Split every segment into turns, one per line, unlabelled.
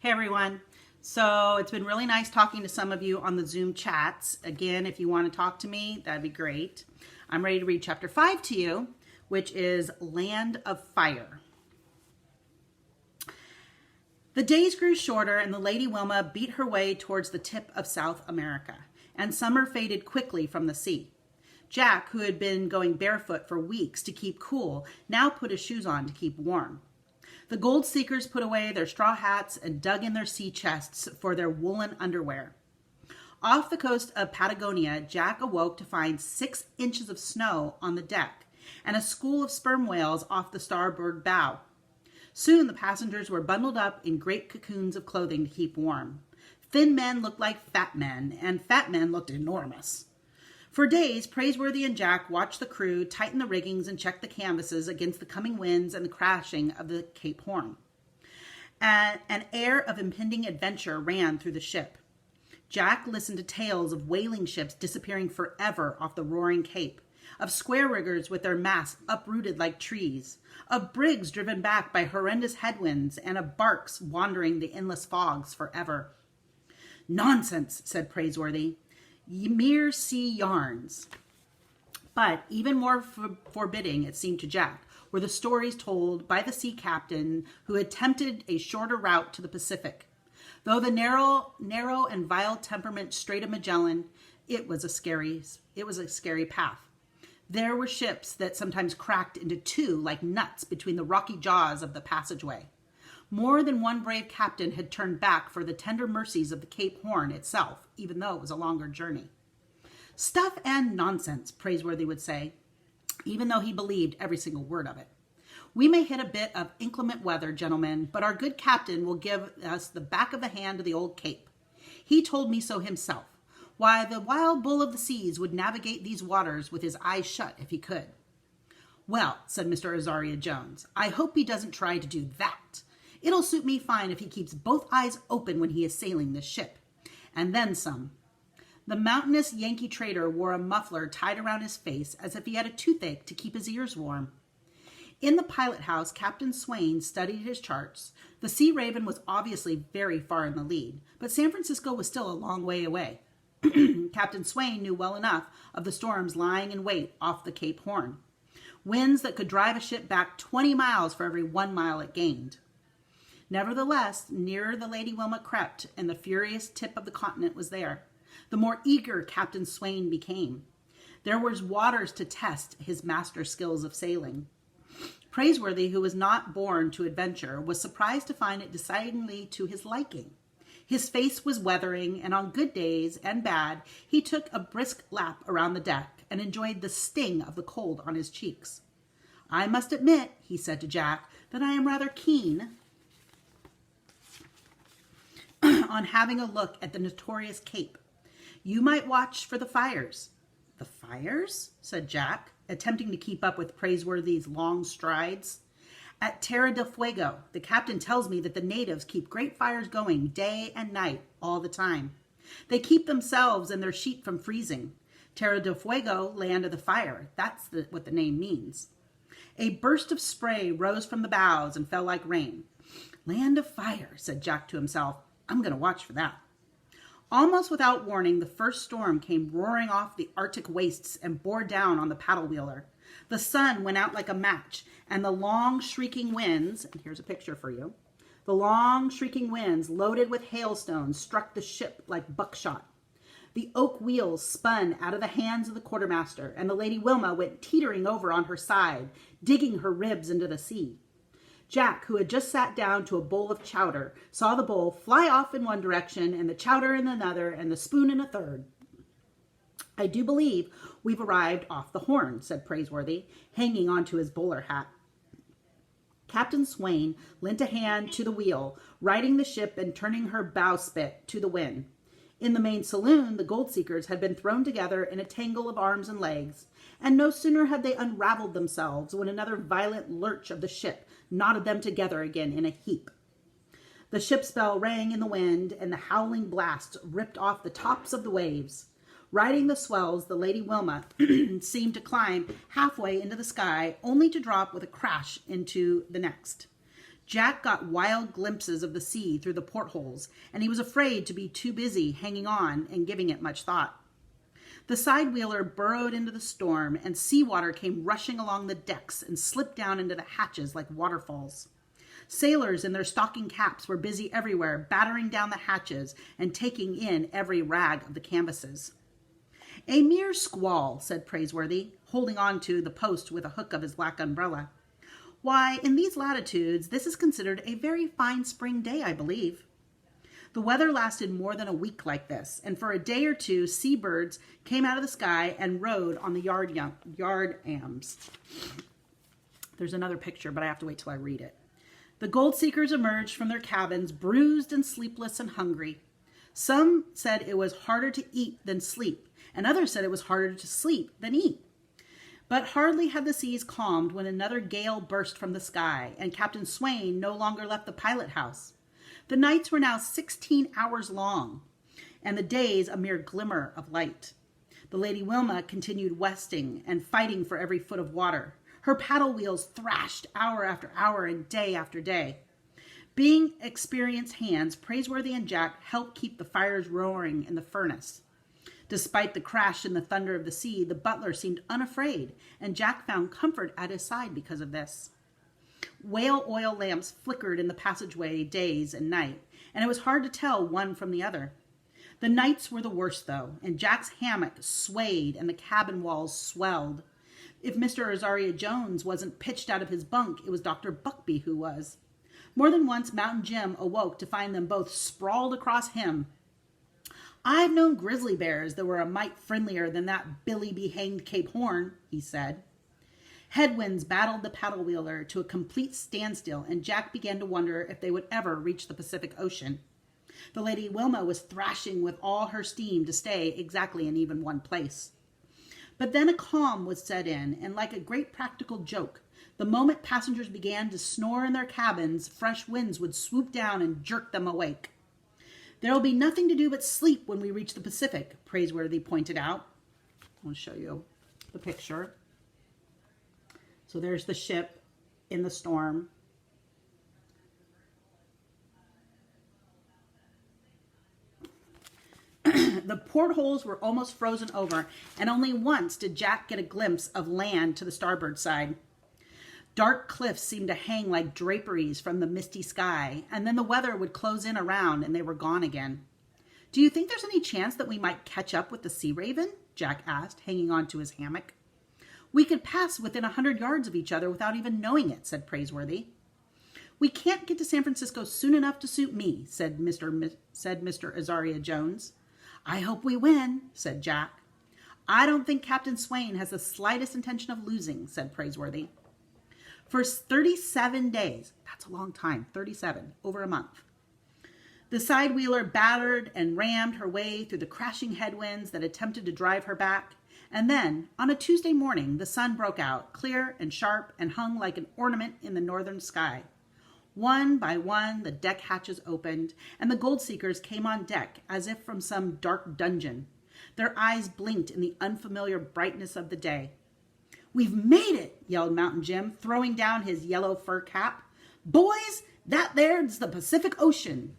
Hey everyone. So it's been really nice talking to some of you on the Zoom chats. Again, if you want to talk to me, that'd be great. I'm ready to read chapter 5 to you, which is Land of Fire. The days grew shorter and the Lady Wilma beat her way towards the tip of South America, and summer faded quickly from the sea. Jack, who had been going barefoot for weeks to keep cool, now put his shoes on to keep warm. The gold seekers put away their straw hats and dug in their sea chests for their woolen underwear. Off the coast of Patagonia, Jack awoke to find 6 inches of snow on the deck and a school of sperm whales off the starboard bow. Soon the passengers were bundled up in great cocoons of clothing to keep warm. Thin men looked like fat men, and fat men looked enormous. For days, Praiseworthy and Jack watched the crew tighten the riggings and check the canvases against the coming winds and the crashing of the Cape Horn. An air of impending adventure ran through the ship. Jack listened to tales of whaling ships disappearing forever off the roaring cape, of square riggers with their masts uprooted like trees, of brigs driven back by horrendous headwinds, and of barks wandering the endless fogs forever. "Nonsense," said Praiseworthy. "Mere sea yarns." But even more forbidding, it seemed to Jack, were the stories told by the sea captain who had attempted a shorter route to the Pacific. Though the narrow and vile temperament Strait of Magellan, it was a scary path. There were ships that sometimes cracked into two like nuts between the rocky jaws of the passageway. More than one brave captain had turned back for the tender mercies of the Cape Horn itself, even though it was a longer journey. "Stuff and nonsense," Praiseworthy would say, even though he believed every single word of it. "We may hit a bit of inclement weather, gentlemen, but our good captain will give us the back of the hand to the old Cape. He told me so himself. Why, the wild bull of the seas would navigate these waters with his eyes shut if he could." "Well," said Mr. Azaria Jones, "I hope he doesn't try to do that. It'll suit me fine if he keeps both eyes open when he is sailing this ship. And then some." The mountainous Yankee trader wore a muffler tied around his face as if he had a toothache to keep his ears warm. In the pilot house, Captain Swain studied his charts. The Sea Raven was obviously very far in the lead, but San Francisco was still a long way away. Captain Swain knew well enough of the storms lying in wait off the Cape Horn. Winds that could drive a ship back 20 miles for every 1 mile it gained. Nevertheless, nearer the Lady Wilma crept, and the furious tip of the continent was there, the more eager Captain Swain became. There was waters to test his master skills of sailing. Praiseworthy, who was not born to adventure, was surprised to find it decidedly to his liking. His face was weathering, and on good days and bad, he took a brisk lap around the deck and enjoyed the sting of the cold on his cheeks. "I must admit," he said to Jack, "that I am rather keen on having a look at the notorious Cape. You might watch for the fires." "The fires?" said Jack, attempting to keep up with Praiseworthy's long strides. "At Terra del Fuego, the captain tells me that the natives keep great fires going day and night all the time. They keep themselves and their sheep from freezing. Terra del Fuego, land of the fire, that's what the name means." A burst of spray rose from the bows and fell like rain. "Land of fire," said Jack to himself. "I'm going to watch for that." Almost without warning, the first storm came roaring off the Arctic wastes and bore down on the paddle wheeler. The sun went out like a match, and the long shrieking winds, and here's a picture for you, the long shrieking winds loaded with hailstones struck the ship like buckshot. The oak wheels spun out of the hands of the quartermaster, and the Lady Wilma went teetering over on her side, digging her ribs into the sea. Jack, who had just sat down to a bowl of chowder, saw the bowl fly off in one direction and the chowder in another and the spoon in a third. "I do believe we've arrived off the Horn," said Praiseworthy, hanging onto his bowler hat. Captain Swain lent a hand to the wheel, righting the ship and turning her bowsprit to the wind. In the main saloon, the gold seekers had been thrown together in a tangle of arms and legs, and no sooner had they unraveled themselves when another violent lurch of the ship knotted them together again in a heap. The ship's bell rang in the wind, and the howling blasts ripped off the tops of the waves. Riding the swells, the Lady Wilma seemed to climb halfway into the sky, only to drop with a crash into the next. Jack got wild glimpses of the sea through the portholes, and he was afraid to be too busy hanging on and giving it much thought. The side-wheeler burrowed into the storm, and seawater came rushing along the decks and slipped down into the hatches like waterfalls. Sailors in their stocking caps were busy everywhere, battering down the hatches and taking in every rag of the canvases. "A mere squall," said Praiseworthy, holding on to the post with a hook of his black umbrella. "Why, in these latitudes, this is considered a very fine spring day, I believe." The weather lasted more than a week like this, and for a day or two, seabirds came out of the sky and rode on the yard-arms. There's another picture, but I have to wait till I read it. The gold seekers emerged from their cabins, bruised and sleepless and hungry. Some said it was harder to eat than sleep, and others said it was harder to sleep than eat. But hardly had the seas calmed when another gale burst from the sky, and Captain Swain no longer left the pilot house. The nights were now 16 hours long, and the days a mere glimmer of light. The Lady Wilma continued westing and fighting for every foot of water. Her paddle wheels thrashed hour after hour and day after day. Being experienced hands, Praiseworthy and Jack helped keep the fires roaring in the furnace. Despite the crash and the thunder of the sea, the butler seemed unafraid, and Jack found comfort at his side because of this. Whale oil lamps flickered in the passageway days and night, and it was hard to tell one from the other. The nights were the worst, though, and Jack's hammock swayed and the cabin walls swelled. If Mr. Azaria Jones wasn't pitched out of his bunk, it was Dr. Buckbee who was. More than once, Mountain Jim awoke to find them both sprawled across him. "I've known grizzly bears that were a mite friendlier than that Billy-be-hanged Cape Horn," he said. Headwinds battled the paddle wheeler to a complete standstill, and Jack began to wonder if they would ever reach the Pacific Ocean. The Lady Wilma was thrashing with all her steam to stay exactly in even one place. But then a calm would set in, and like a great practical joke, the moment passengers began to snore in their cabins, fresh winds would swoop down and jerk them awake. "There will be nothing to do but sleep when we reach the Pacific," Praiseworthy pointed out. I'll show you the picture. So there's the ship in the storm. The portholes were almost frozen over, and only once did Jack get a glimpse of land to the starboard side. Dark cliffs seemed to hang like draperies from the misty sky, and then the weather would close in around and they were gone again. "Do you think there's any chance that we might catch up with the Sea Raven?" Jack asked, hanging on to his hammock. "We could pass within 100 yards of each other without even knowing it," said Praiseworthy. "We can't get to San Francisco soon enough to suit me," said Mr. Azaria Jones. "I hope we win," said Jack. "I don't think Captain Swain has the slightest intention of losing," said Praiseworthy. For 37 days, that's a long time, 37, over a month, the side-wheeler battered and rammed her way through the crashing headwinds that attempted to drive her back. And then, on a Tuesday morning, the sun broke out, clear and sharp, and hung like an ornament in the northern sky. One by one, the deck hatches opened, and the gold seekers came on deck as if from some dark dungeon. Their eyes blinked in the unfamiliar brightness of the day. "We've made it!" yelled Mountain Jim, throwing down his yellow fur cap. "Boys, that there's the Pacific Ocean!"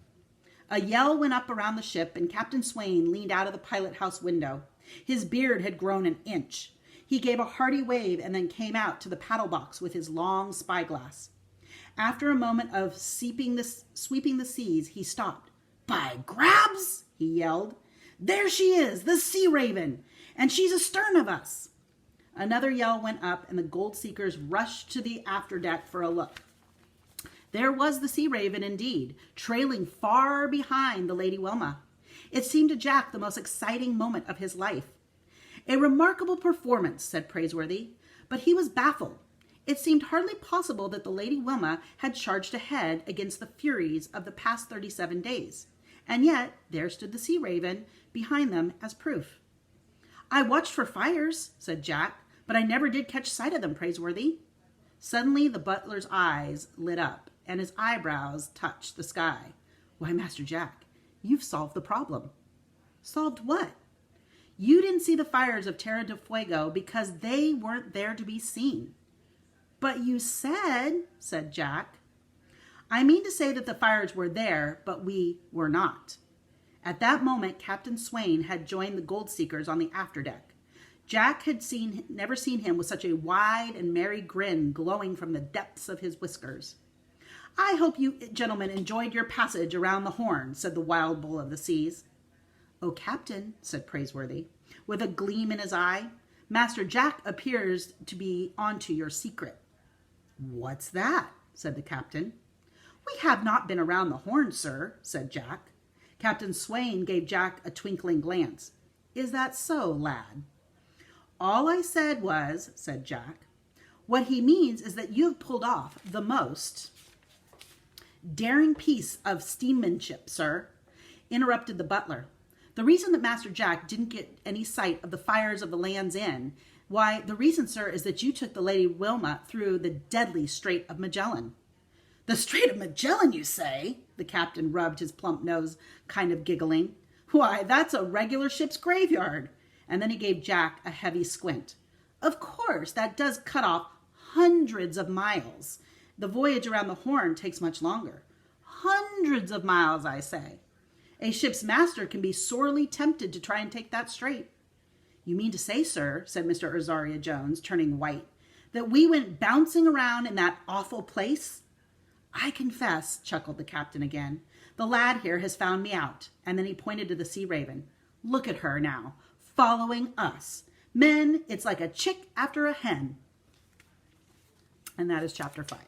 A yell went up around the ship, and Captain Swain leaned out of the pilot house window. His beard had grown an inch. He gave a hearty wave and then came out to the paddle box with his long spyglass. After a moment of sweeping the seas, he stopped. "By grabs!" he yelled. "There she is, the Sea Raven, and she's astern of us!" Another yell went up, and the gold seekers rushed to the afterdeck for a look. There was the Sea Raven indeed, trailing far behind the Lady Wilma. It seemed to Jack the most exciting moment of his life. "A remarkable performance," said Praiseworthy, but he was baffled. It seemed hardly possible that the Lady Wilma had charged ahead against the furies of the past 37 days, and yet there stood the Sea Raven behind them as proof. "I watched for fires," said Jack, "but I never did catch sight of them, Praiseworthy." Suddenly the butler's eyes lit up, and his eyebrows touched the sky. "Why, Master Jack, you've solved the problem." "Solved what?" "You didn't see the fires of Terra del Fuego because they weren't there to be seen." "But you said," said Jack. I mean to say that the fires were there, but we were not. At that moment, Captain Swain had joined the gold seekers on the afterdeck. Jack had never seen him with such a wide and merry grin glowing from the depths of his whiskers. I hope you gentlemen enjoyed your passage around the Horn, said the wild bull of the seas. Oh, Captain, said Praiseworthy, with a gleam in his eye, Master Jack appears to be onto your secret. What's that? Said the captain. We have not been around the Horn, sir, said Jack. Captain Swain gave Jack a twinkling glance. Is that so, lad? All I said was, said Jack, what he means is that you have pulled off the most daring piece of steammanship, sir, interrupted the butler. The reason that Master Jack didn't get any sight of the fires of the Land's End, why, the reason, sir, is that you took the Lady Wilma through the deadly Strait of Magellan. The Strait of Magellan, you say? The captain rubbed his plump nose, kind of giggling. Why, that's a regular ship's graveyard. And then he gave Jack a heavy squint. Of course, that does cut off hundreds of miles. The voyage around the Horn takes much longer. Hundreds of miles, I say. A ship's master can be sorely tempted to try and take that strait. You mean to say, sir, said Mr. Azaria Jones, turning white, that we went bouncing around in that awful place? I confess, chuckled the captain again, the lad here has found me out. And then he pointed to the Sea Raven. Look at her now, following us. Men, it's like a chick after a hen. And that is chapter 5.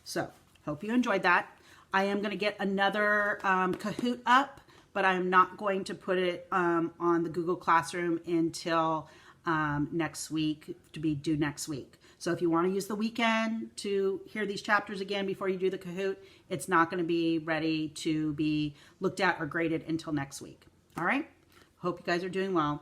So, hope you enjoyed that. I am going to get another Kahoot up, but I'm not going to put it on the Google Classroom until next week, to be due next week. So if you want to use the weekend to hear these chapters again before you do the Kahoot, it's not going to be ready to be looked at or graded until next week. All right? Hope you guys are doing well.